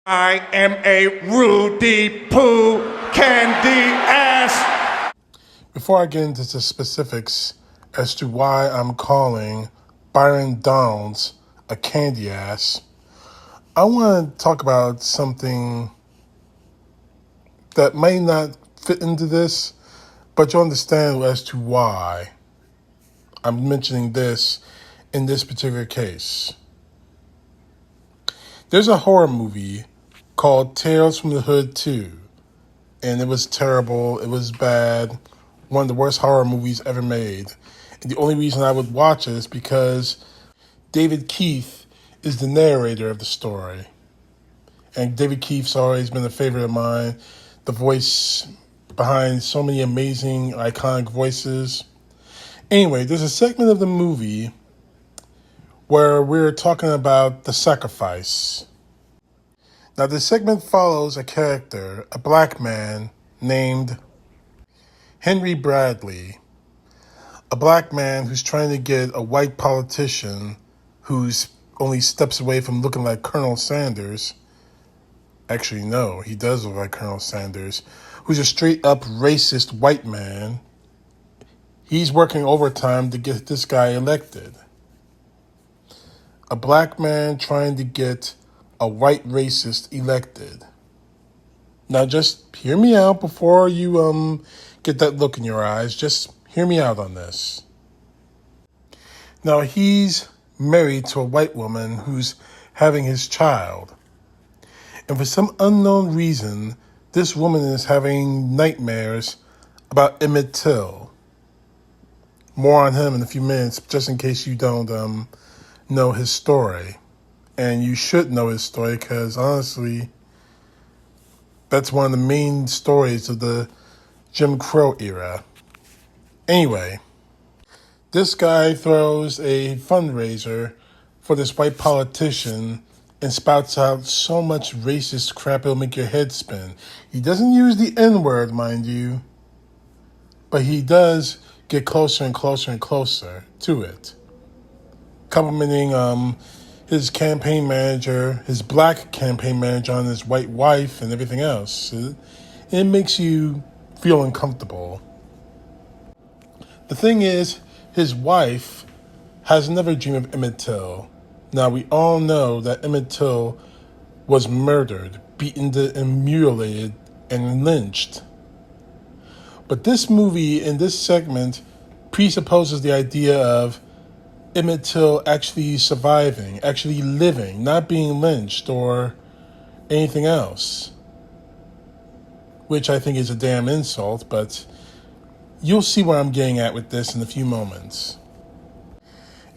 I am a Rudy Poo candy ass. Before I get into the specifics as to why I'm calling Bryan Donalds a candy ass, I want to talk about something that may not fit into this, but you'll understand as to why I'm mentioning this in this particular case. There's a horror movie called Tales from the Hood 2, and it was terrible, it was bad, one of the worst horror movies ever made. And the only reason I would watch it is because David Keith is the narrator of the story. And David Keith's always been a favorite of mine, the voice behind so many amazing, iconic voices. Anyway, there's a segment of the movie where we're talking about the sacrifice. Now, this segment follows a character, a black man named Henry Bradley, a black man who's trying to get a white politician who's only steps away from looking like Colonel Sanders. Actually, no, he does look like Colonel Sanders, who's a straight up racist white man. He's working overtime to get this guy elected. A black man trying to get a white racist elected. Now, just hear me out before you get that look in your eyes. Just hear me out on this. Now, he's married to a white woman who's having his child. And for some unknown reason, this woman is having nightmares about Emmett Till. More on him in a few minutes, just in case you don't know his story. And you should know his story because, honestly, that's one of the main stories of the Jim Crow era. Anyway, this guy throws a fundraiser for this white politician and spouts out so much racist crap it'll make your head spin. He doesn't use the N-word, mind you, but he does get closer and closer and closer to it. Complimenting his campaign manager, his black campaign manager, on his white wife and everything else. It makes you feel uncomfortable. The thing is, his wife has never dreamed of Emmett Till. Now, we all know that Emmett Till was murdered, beaten and mutilated, and lynched. But this movie, in this segment, presupposes the idea of Emmett Till actually surviving, actually living, not being lynched or anything else. Which I think is a damn insult, but you'll see where I'm getting at with this in a few moments.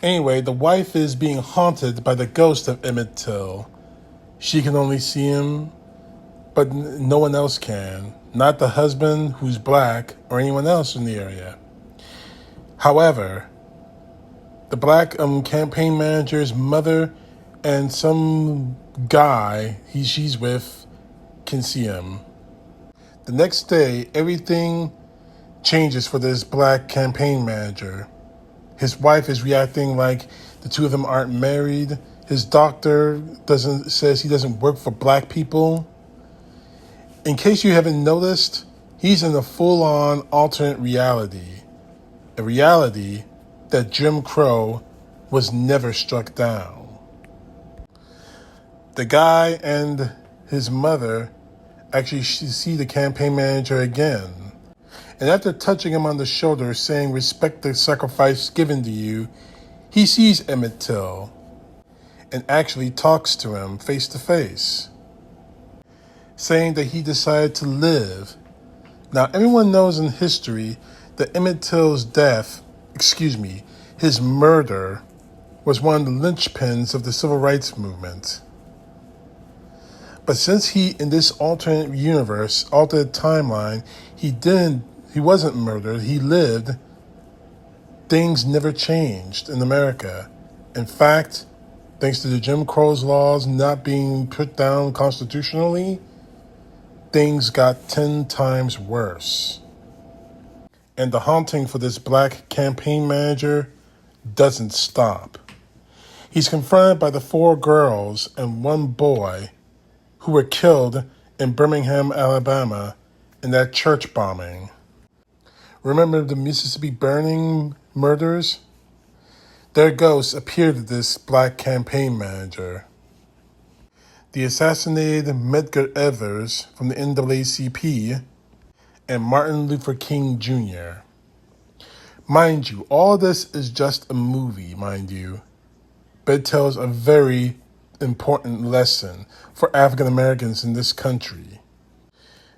Anyway, the wife is being haunted by the ghost of Emmett Till. She can only see him, but no one else can. Not the husband, who's black, or anyone else in the area. However, the black campaign manager's mother and some guy she's with can see him. The next day, everything changes for this black campaign manager. His wife is reacting like the two of them aren't married. His doctor says he doesn't work for black people. In case you haven't noticed, he's in a full-on alternate reality. A reality that Jim Crow was never struck down. The guy and his mother actually see the campaign manager again. And after touching him on the shoulder, saying, "Respect the sacrifice given to you," he sees Emmett Till and actually talks to him face to face, saying that he decided to live. Now, everyone knows in history that Emmett Till's his murder, was one of the linchpins of the civil rights movement. But since he, in this alternate universe, alternate timeline, he wasn't murdered, he lived, things never changed in America. In fact, thanks to the Jim Crow's laws not being put down constitutionally, things got 10 times worse. And the haunting for this black campaign manager doesn't stop. He's confronted by the 4 girls and 1 boy who were killed in Birmingham, Alabama in that church bombing. Remember the Mississippi burning murders? Their ghosts appeared to this black campaign manager. The assassinated Medgar Evers from the NAACP and Martin Luther King Jr. Mind you, all this is just a movie, mind you, but it tells a very important lesson for African Americans in this country.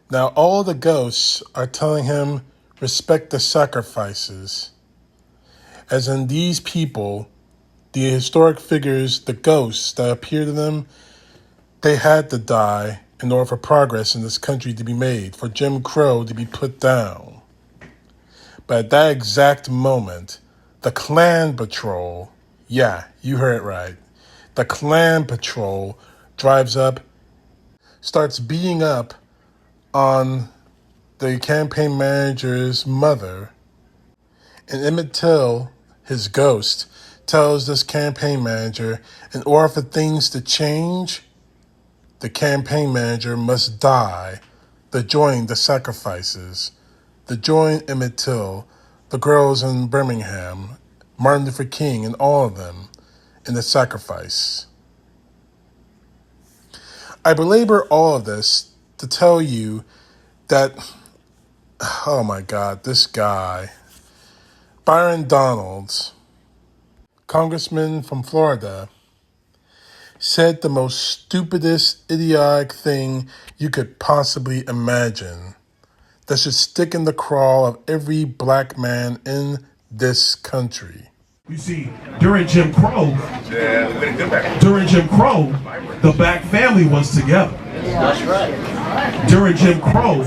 Now, all the ghosts are telling him, respect the sacrifices. As in these people, the historic figures, the ghosts that appear to them, they had to die in order for progress in this country to be made, for Jim Crow to be put down. But at that exact moment, the Klan Patrol, yeah, you heard it right, the Klan Patrol drives up, starts beating up on the campaign manager's mother, and Emmett Till, his ghost, tells this campaign manager, in order for things to change, the campaign manager must die to join the sacrifices, to join Emmett Till, the girls in Birmingham, Martin Luther King, and all of them in the sacrifice. I belabor all of this to tell you that, oh my God, this guy, Bryan Donalds, congressman from Florida, said the most stupidest, idiotic thing you could possibly imagine that should stick in the craw of every black man in this country. You see, during Jim Crow, the black family was together. That's right. During Jim Crow,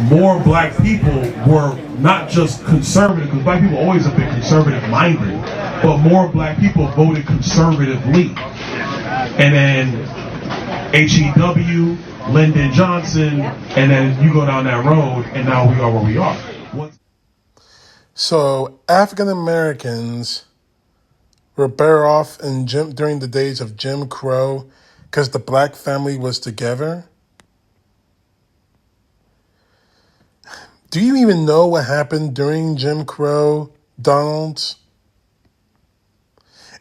more black people were not just conservative, because black people always have been conservative-minded, but more black people voted conservatively. And then H.E.W., Lyndon Johnson, and then you go down that road, and now we are where we are. So African Americans were better off during the days of Jim Crow because the black family was together? Do you even know what happened during Jim Crow, Donalds?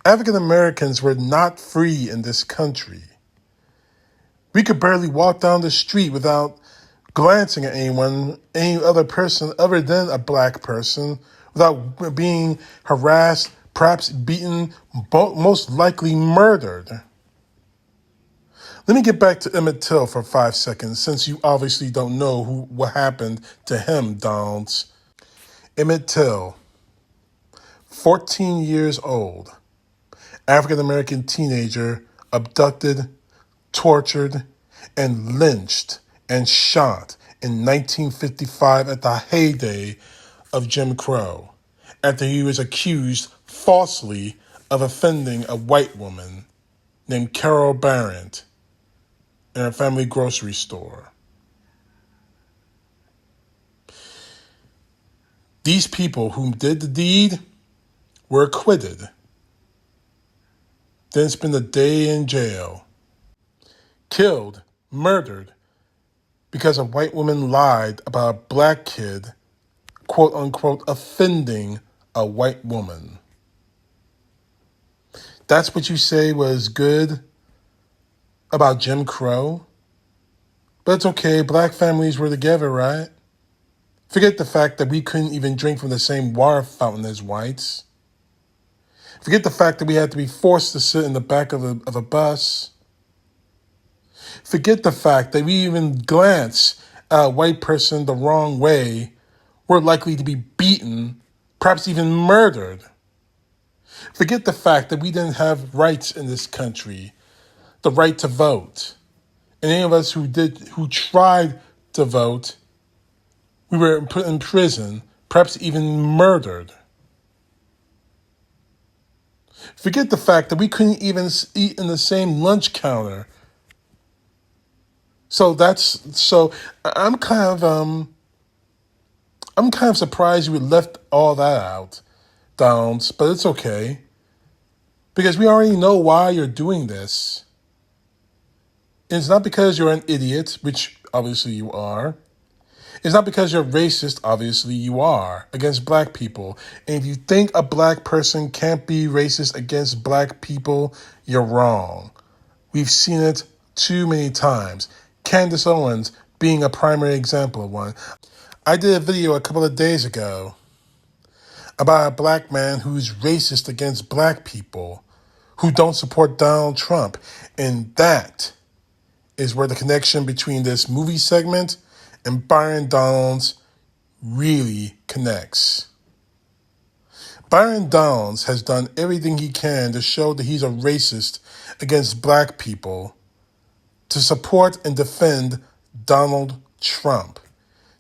African Americans were not free in this country. We could barely walk down the street without glancing at any other person other than a black person, without being harassed, perhaps beaten, most likely murdered. Let me get back to Emmett Till for 5 seconds, since you obviously don't know what happened to him, Donalds. Emmett Till, 14 years old, African-American teenager, abducted, tortured, and lynched and shot in 1955 at the heyday of Jim Crow, after he was accused falsely of offending a white woman named Carol Byran in a family grocery store. These people who did the deed were acquitted, then spent a day in jail, killed, murdered, because a white woman lied about a black kid, quote unquote, offending a white woman. That's what you say was good about Jim Crow? But it's okay, black families were together, right? Forget the fact that we couldn't even drink from the same water fountain as whites. Forget the fact that we had to be forced to sit in the back of a bus. Forget the fact that we even glance at a white person the wrong way, we're likely to be beaten, perhaps even murdered. Forget the fact that we didn't have rights in this country, the right to vote. And any of us who tried to vote, we were put in prison, perhaps even murdered. Forget the fact that we couldn't even eat in the same lunch counter. So I'm kind of surprised you left all that out, Downs, but it's okay. Because we already know why you're doing this. And it's not because you're an idiot, which obviously you are. It's not because you're racist, obviously you are, against black people. And if you think a black person can't be racist against black people, you're wrong. We've seen it too many times. Candace Owens being a primary example of one. I did a video a couple of days ago about a black man who's racist against black people who don't support Donald Trump. And that is where the connection between this movie segment and Bryan Donalds really connects. Bryan Donalds has done everything he can to show that he's a racist against black people to support and defend Donald Trump.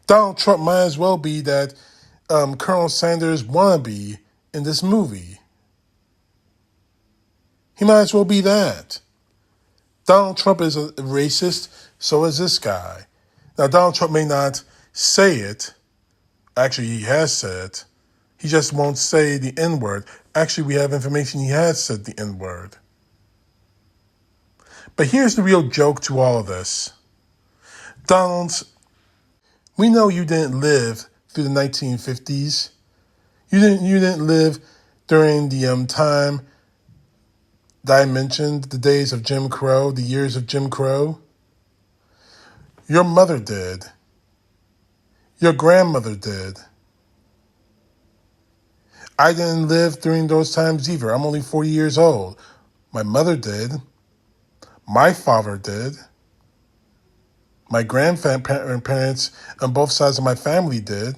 Donald Trump might as well be that Colonel Sanders wannabe in this movie. He might as well be that. Donald Trump is a racist, so is this guy. Now, Donald Trump may not say it. Actually, he has said it. He just won't say the N-word. Actually, we have information he has said the N-word. But here's the real joke to all of this. Donalds, we know you didn't live through the 1950s. You didn't live during the time that I mentioned, the days of Jim Crow, the years of Jim Crow. Your mother did. Your grandmother did. I didn't live during those times either. I'm only 40 years old. My mother did. My father did. My grandparents on both sides of my family did.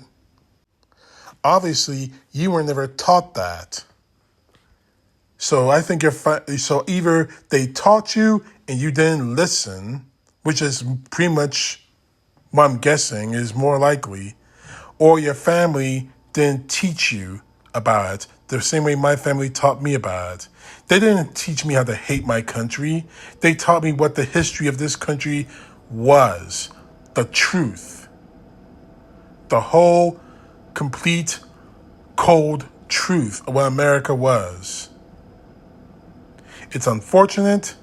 Obviously, you were never taught that. So I think so either they taught you and you didn't listen, which is pretty much what I'm guessing is more likely, or your family didn't teach you about it the same way my family taught me about it. They didn't teach me how to hate my country. They taught me what the history of this country was, the truth, the whole complete cold truth of what America was. It's unfortunate,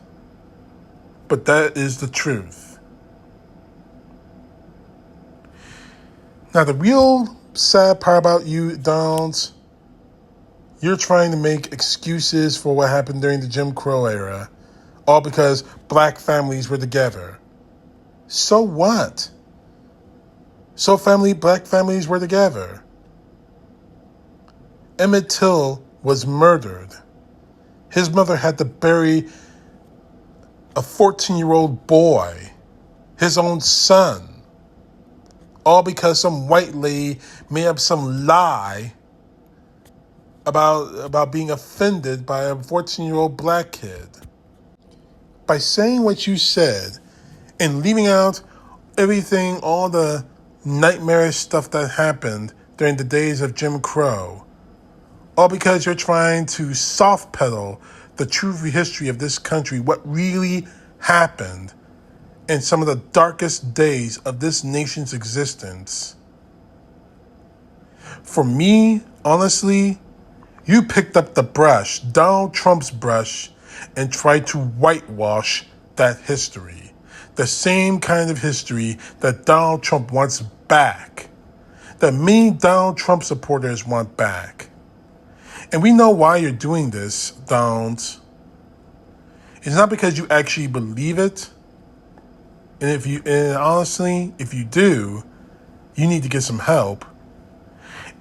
but that is the truth. Now, the real sad part about you, Donalds, you're trying to make excuses for what happened during the Jim Crow era, all because black families were together. So what? Black families were together. Emmett Till was murdered. His mother had to bury a 14-year-old boy, his own son, all because some white lady made up some lie about being offended by a 14-year-old black kid. By saying what you said and leaving out everything, all the nightmarish stuff that happened during the days of Jim Crow, all because you're trying to soft pedal the true history of this country, what really happened in some of the darkest days of this nation's existence. For me, honestly, you picked up the brush, Donald Trump's brush, and tried to whitewash that history. The same kind of history that Donald Trump wants back, that many Donald Trump supporters want back. And we know why you're doing this, Donalds. It's not because you actually believe it. And honestly, if you do, you need to get some help.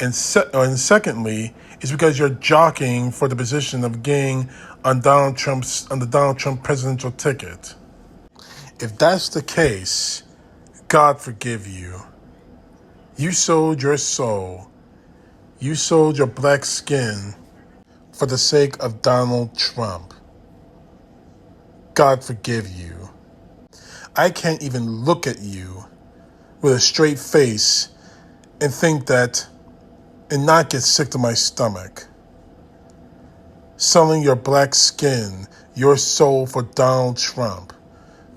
And secondly, it's because you're jockeying for the position of getting on the Donald Trump presidential ticket. If that's the case, God forgive you. You sold your soul. You sold your black skin for the sake of Donald Trump. God forgive you. I can't even look at you with a straight face and think that and not get sick to my stomach. Selling your black skin, your soul for Donald Trump.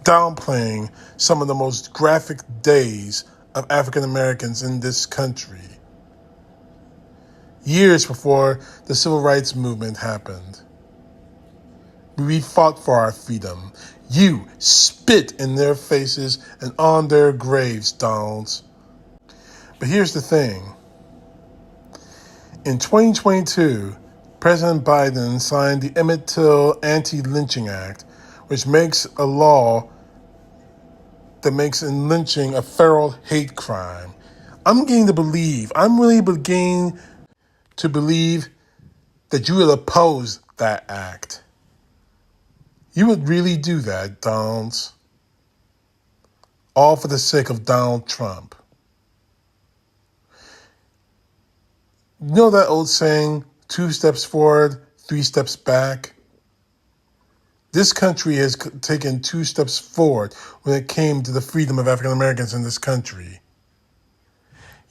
Downplaying some of the most graphic days of African Americans in this country. Years before the civil rights movement happened. We fought for our freedom. You spit in their faces and on their graves, Donalds. But here's the thing. In 2022, President Biden signed the Emmett Till Anti-Lynching Act, which makes a law that makes lynching a federal hate crime. I'm really beginning to believe that you would oppose that act. You would really do that, Donalds. All for the sake of Donald Trump. You know that old saying, 2 steps forward, 3 steps back? This country has taken 2 steps forward when it came to the freedom of African Americans in this country.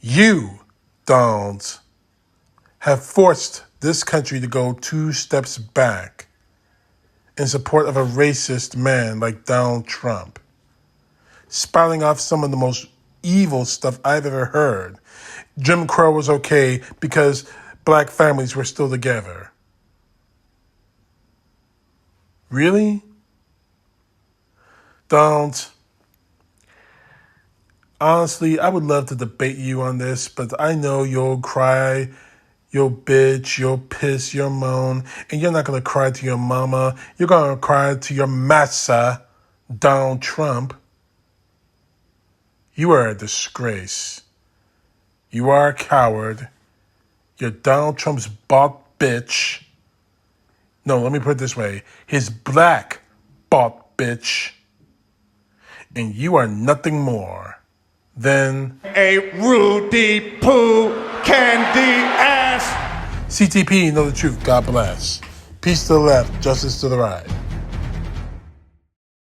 You, Donalds, have forced this country to go 2 steps back in support of a racist man like Donald Trump, spouting off some of the most evil stuff I've ever heard. Jim Crow was okay because black families were still together. Really? Donalds, honestly, I would love to debate you on this, but I know you'll cry, you'll bitch, you'll piss, you'll moan, and you're not going to cry to your mama. You're going to cry to your massa, Donald Trump. You are a disgrace. You are a coward. You're Donald Trump's bought bitch. No, let me put it this way. His black bought bitch. And you are nothing more than A Rudy Poo Candy Ass. CTP, know the truth. God bless. Peace to the left, justice to the right.